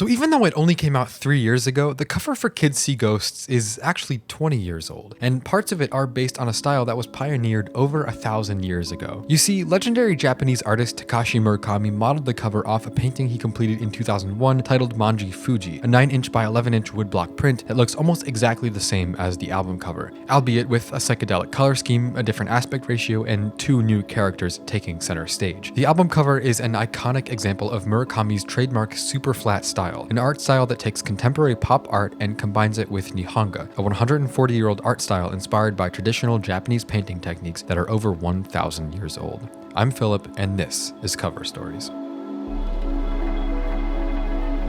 So even though it only came out 3 years ago, the cover for K.T.S.E Ghosts is actually 20 years old, and parts of it are based on a style that was pioneered over 1,000 years ago. You see, legendary Japanese artist Takashi Murakami modeled the cover off a painting he completed in 2001 titled Manji Fuji, a 9-inch by 11-inch woodblock print that looks almost exactly the same as the album cover, albeit with a psychedelic color scheme, a different aspect ratio, and 2 new characters taking center stage. The album cover is an iconic example of Murakami's trademark super flat style, an art style that takes contemporary pop art and combines it with Nihonga, a 140-year-old art style inspired by traditional Japanese painting techniques that are over 1,000 years old. I'm Philip, and this is Cover Stories.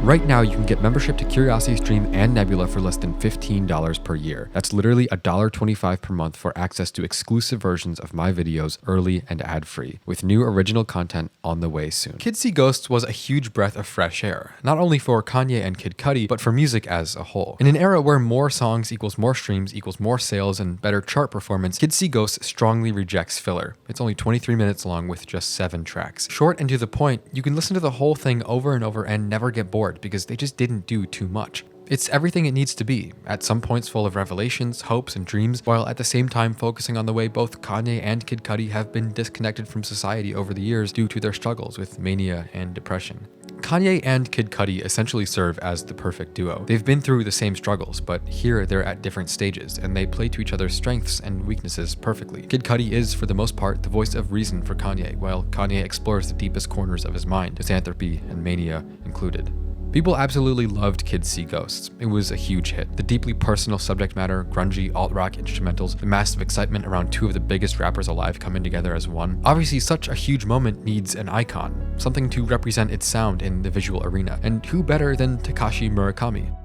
Right now, you can get membership to Curiosity Stream and Nebula for less than $15 per year. That's literally $1.25 per month for access to exclusive versions of my videos early and ad-free, with new original content on the way soon. K.T.S.E Ghosts was a huge breath of fresh air, not only for Kanye and Kid Cudi, but for music as a whole. In an era where more songs equals more streams equals more sales and better chart performance, K.T.S.E Ghosts strongly rejects filler. It's only 23 minutes long with just 7 tracks. Short and to the point, you can listen to the whole thing over and over and never get bored, because they just didn't do too much. It's everything it needs to be, at some points full of revelations, hopes, and dreams, while at the same time focusing on the way both Kanye and Kid Cudi have been disconnected from society over the years due to their struggles with mania and depression. Kanye and Kid Cudi essentially serve as the perfect duo. They've been through the same struggles, but here they're at different stages, and they play to each other's strengths and weaknesses perfectly. Kid Cudi is, for the most part, the voice of reason for Kanye, while Kanye explores the deepest corners of his mind, misanthropy and mania included. People absolutely loved K.T.S.E Ghosts. It was a huge hit. The deeply personal subject matter, grungy, alt-rock instrumentals, the massive excitement around 2 of the biggest rappers alive coming together as one. Obviously, such a huge moment needs an icon, something to represent its sound in the visual arena, and who better than Takashi Murakami?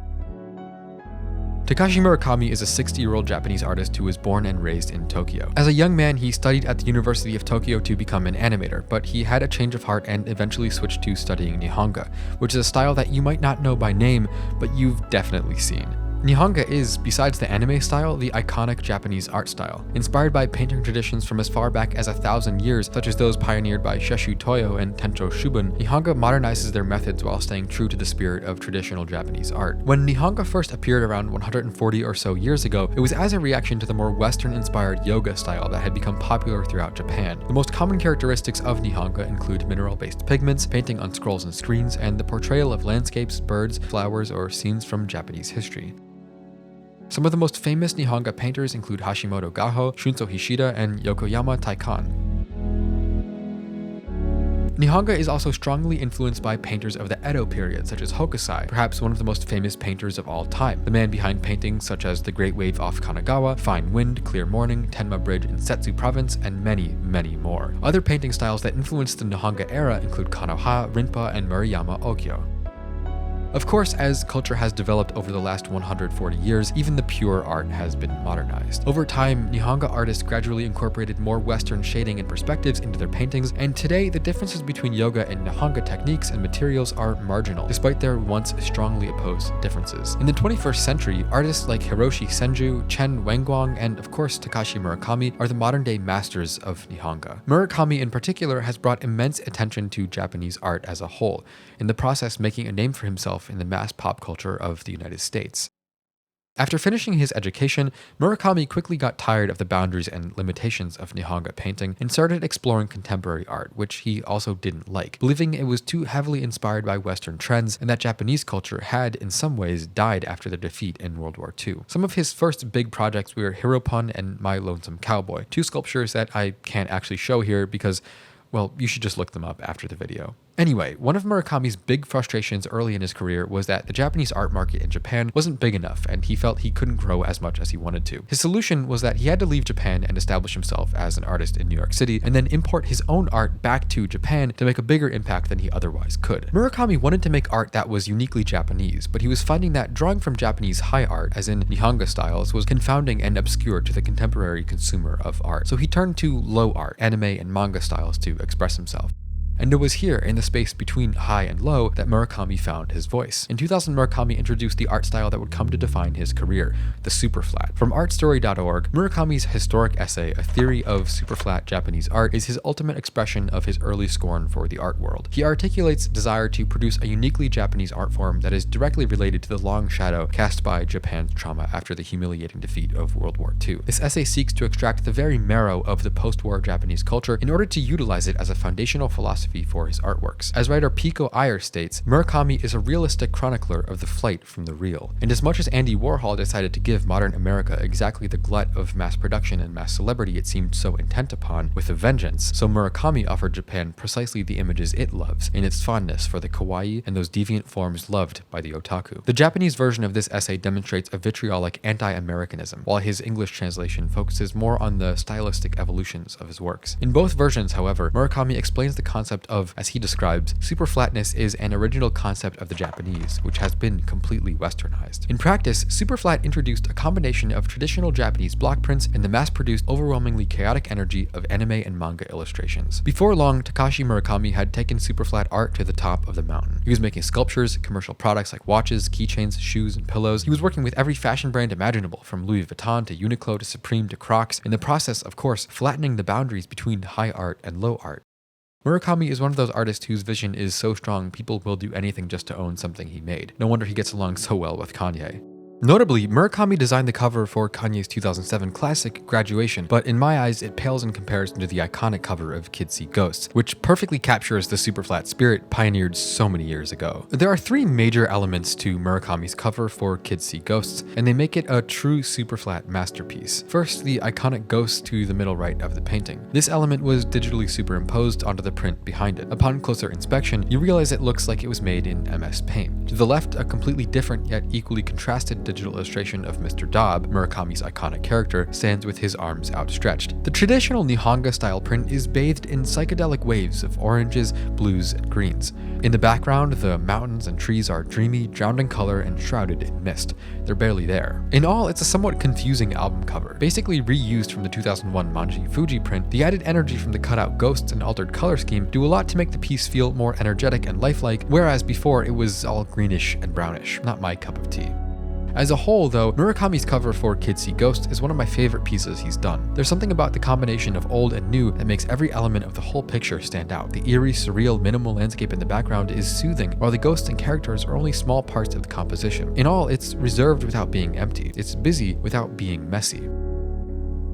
Takashi Murakami is a 60-year-old Japanese artist who was born and raised in Tokyo. As a young man, he studied at the University of Tokyo to become an animator, but he had a change of heart and eventually switched to studying Nihonga, which is a style that you might not know by name, but you've definitely seen. Nihonga is, besides the anime style, the iconic Japanese art style. Inspired by painting traditions from as far back as 1,000 years, such as those pioneered by Sheshu Toyo and Tencho Shubun, Nihonga modernizes their methods while staying true to the spirit of traditional Japanese art. When Nihonga first appeared around 140 or so years ago, it was as a reaction to the more Western-inspired yoga style that had become popular throughout Japan. The most common characteristics of Nihonga include mineral-based pigments, painting on scrolls and screens, and the portrayal of landscapes, birds, flowers, or scenes from Japanese history. Some of the most famous Nihonga painters include Hashimoto Gaho, Shunso Hishida, and Yokoyama Taikan. Nihonga is also strongly influenced by painters of the Edo period, such as Hokusai, perhaps one of the most famous painters of all time, the man behind paintings such as The Great Wave off Kanagawa, Fine Wind, Clear Morning, Tenma Bridge in Setsu Province, and many, many more. Other painting styles that influenced the Nihonga era include Kanoha, Rinpa, and Murayama Okyo. Of course, as culture has developed over the last 140 years, even the pure art has been modernized. Over time, Nihonga artists gradually incorporated more Western shading and perspectives into their paintings, and today the differences between yoga and Nihonga techniques and materials are marginal, despite their once strongly opposed differences. In the 21st century, artists like Hiroshi Senju, Chen Wenguang, and of course Takashi Murakami are the modern-day masters of Nihonga. Murakami in particular has brought immense attention to Japanese art as a whole, in the process making a name for himself in the mass pop culture of the United States. After finishing his education, Murakami quickly got tired of the boundaries and limitations of Nihonga painting and started exploring contemporary art, which he also didn't like, believing it was too heavily inspired by Western trends and that Japanese culture had, in some ways, died after their defeat in World War II. Some of his first big projects were Hiropun and My Lonesome Cowboy, 2 sculptures that I can't actually show here because, well, you should just look them up after the video. Anyway, one of Murakami's big frustrations early in his career was that the Japanese art market in Japan wasn't big enough, and he felt he couldn't grow as much as he wanted to. His solution was that he had to leave Japan and establish himself as an artist in New York City, and then import his own art back to Japan to make a bigger impact than he otherwise could. Murakami wanted to make art that was uniquely Japanese, but he was finding that drawing from Japanese high art, as in Nihonga styles, was confounding and obscure to the contemporary consumer of art. So he turned to low art, anime and manga styles to express himself. And it was here, in the space between high and low, that Murakami found his voice. In 2000, Murakami introduced the art style that would come to define his career, the superflat. From artstory.org, Murakami's historic essay, A Theory of Superflat Japanese Art, is his ultimate expression of his early scorn for the art world. He articulates desire to produce a uniquely Japanese art form that is directly related to the long shadow cast by Japan's trauma after the humiliating defeat of World War II. This essay seeks to extract the very marrow of the post-war Japanese culture in order to utilize it as a foundational philosophy for his artworks. As writer Pico Iyer states, Murakami is a realistic chronicler of the flight from the real. And as much as Andy Warhol decided to give modern America exactly the glut of mass production and mass celebrity it seemed so intent upon, with a vengeance, so Murakami offered Japan precisely the images it loves in its fondness for the kawaii and those deviant forms loved by the otaku. The Japanese version of this essay demonstrates a vitriolic anti-Americanism, while his English translation focuses more on the stylistic evolutions of his works. In both versions, however, Murakami explains the concept of, as he describes, superflatness is an original concept of the Japanese, which has been completely westernized. In practice, superflat introduced a combination of traditional Japanese block prints and the mass-produced, overwhelmingly chaotic energy of anime and manga illustrations. Before long, Takashi Murakami had taken superflat art to the top of the mountain. He was making sculptures, commercial products like watches, keychains, shoes, and pillows. He was working with every fashion brand imaginable, from Louis Vuitton to Uniqlo to Supreme to Crocs, in the process, of course, flattening the boundaries between high art and low art. Murakami is one of those artists whose vision is so strong people will do anything just to own something he made. No wonder he gets along so well with Kanye. Notably, Murakami designed the cover for Kanye's 2007 classic, Graduation, but in my eyes it pales in comparison to the iconic cover of K.T.S.E Ghosts, which perfectly captures the superflat spirit pioneered so many years ago. There are three major elements to Murakami's cover for K.T.S.E Ghosts, and they make it a true superflat masterpiece. First, the iconic ghost to the middle right of the painting. This element was digitally superimposed onto the print behind it. Upon closer inspection, you realize it looks like it was made in MS Paint. To the left, a completely different yet equally contrasted digital illustration of Mr. Dob, Murakami's iconic character, stands with his arms outstretched. The traditional Nihonga-style print is bathed in psychedelic waves of oranges, blues, and greens. In the background, the mountains and trees are dreamy, drowned in color, and shrouded in mist. They're barely there. In all, it's a somewhat confusing album cover. Basically reused from the 2001 Manji Fuji print, the added energy from the cutout ghosts and altered color scheme do a lot to make the piece feel more energetic and lifelike, whereas before it was all greenish and brownish. Not my cup of tea. As a whole, though, Murakami's cover for K.T.S.E Ghosts is one of my favorite pieces he's done. There's something about the combination of old and new that makes every element of the whole picture stand out. The eerie, surreal, minimal landscape in the background is soothing, while the ghosts and characters are only small parts of the composition. In all, it's reserved without being empty. It's busy without being messy.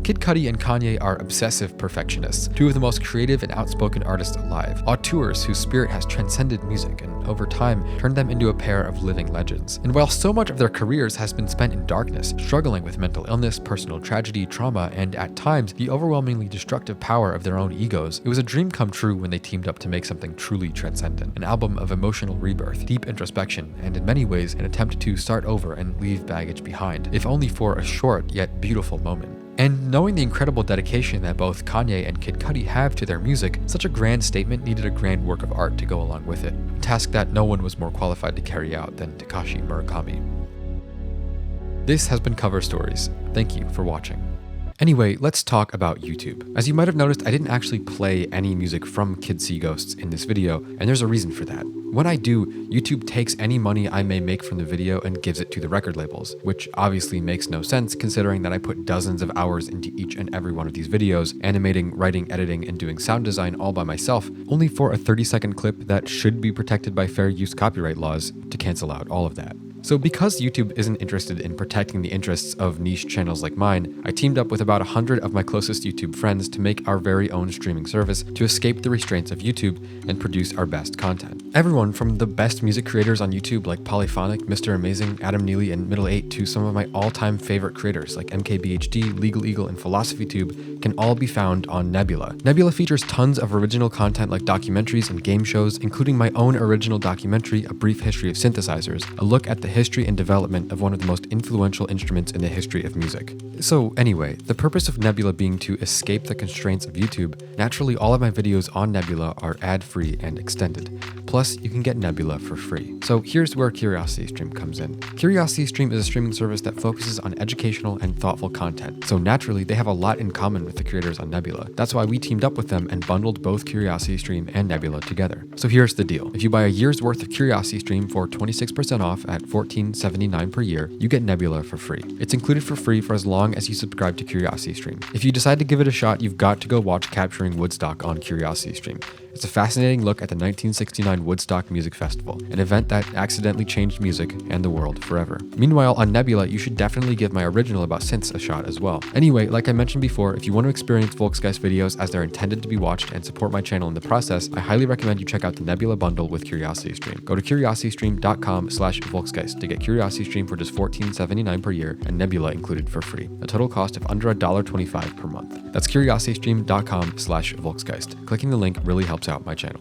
Kid Cudi and Kanye are obsessive perfectionists, two of the most creative and outspoken artists alive, auteurs whose spirit has transcended music and, over time, turned them into a pair of living legends. And while so much of their careers has been spent in darkness, struggling with mental illness, personal tragedy, trauma, and, at times, the overwhelmingly destructive power of their own egos, it was a dream come true when they teamed up to make something truly transcendent, an album of emotional rebirth, deep introspection, and in many ways, an attempt to start over and leave baggage behind, if only for a short yet beautiful moment. And knowing the incredible dedication that both Kanye and Kid Cudi have to their music, such a grand statement needed a grand work of art to go along with it, a task that no one was more qualified to carry out than Takashi Murakami. This has been Cover Stories. Thank you for watching. Anyway, let's talk about YouTube. As you might have noticed, I didn't actually play any music from K.T.S.E Ghosts in this video, and there's a reason for that. When I do, YouTube takes any money I may make from the video and gives it to the record labels, which obviously makes no sense considering that I put dozens of hours into each and every one of these videos, animating, writing, editing, and doing sound design all by myself, only for a 30-second clip that should be protected by fair use copyright laws to cancel out all of that. So because YouTube isn't interested in protecting the interests of niche channels like mine, I teamed up with about 100 of my closest YouTube friends to make our very own streaming service to escape the restraints of YouTube and produce our best content. Everyone from the best music creators on YouTube like Polyphonic, Mr. Amazing, Adam Neely, and Middle 8 to some of my all-time favorite creators like MKBHD, Legal Eagle, and PhilosophyTube can all be found on Nebula. Nebula features tons of original content like documentaries and game shows, including my own original documentary, A Brief History of Synthesizers, a look at the history and development of one of the most influential instruments in the history of music. So anyway, the purpose of Nebula being to escape the constraints of YouTube, naturally all of my videos on Nebula are ad-free and extended. Plus, you can get Nebula for free. So here's where CuriosityStream comes in. CuriosityStream is a streaming service that focuses on educational and thoughtful content. So naturally, they have a lot in common with the creators on Nebula. That's why we teamed up with them and bundled both CuriosityStream and Nebula together. So here's the deal. If you buy a year's worth of CuriosityStream for 26% off at $14.79 per year, you get Nebula for free. It's included for free for as long as you subscribe to CuriosityStream. If you decide to give it a shot, you've got to go watch Capturing Woodstock on CuriosityStream. It's a fascinating look at the 1969 Woodstock Music Festival, an event that accidentally changed music and the world forever. Meanwhile, on Nebula, you should definitely give my original about synths a shot as well. Anyway, like I mentioned before, if you want to experience Volksgeist videos as they're intended to be watched and support my channel in the process, I highly recommend you check out the Nebula bundle with CuriosityStream. Go to curiositystream.com/Volksgeist to get CuriosityStream for just $14.79 per year and Nebula included for free, a total cost of under $1.25 per month. That's curiositystream.com/Volksgeist. Clicking the link really helps out my channel.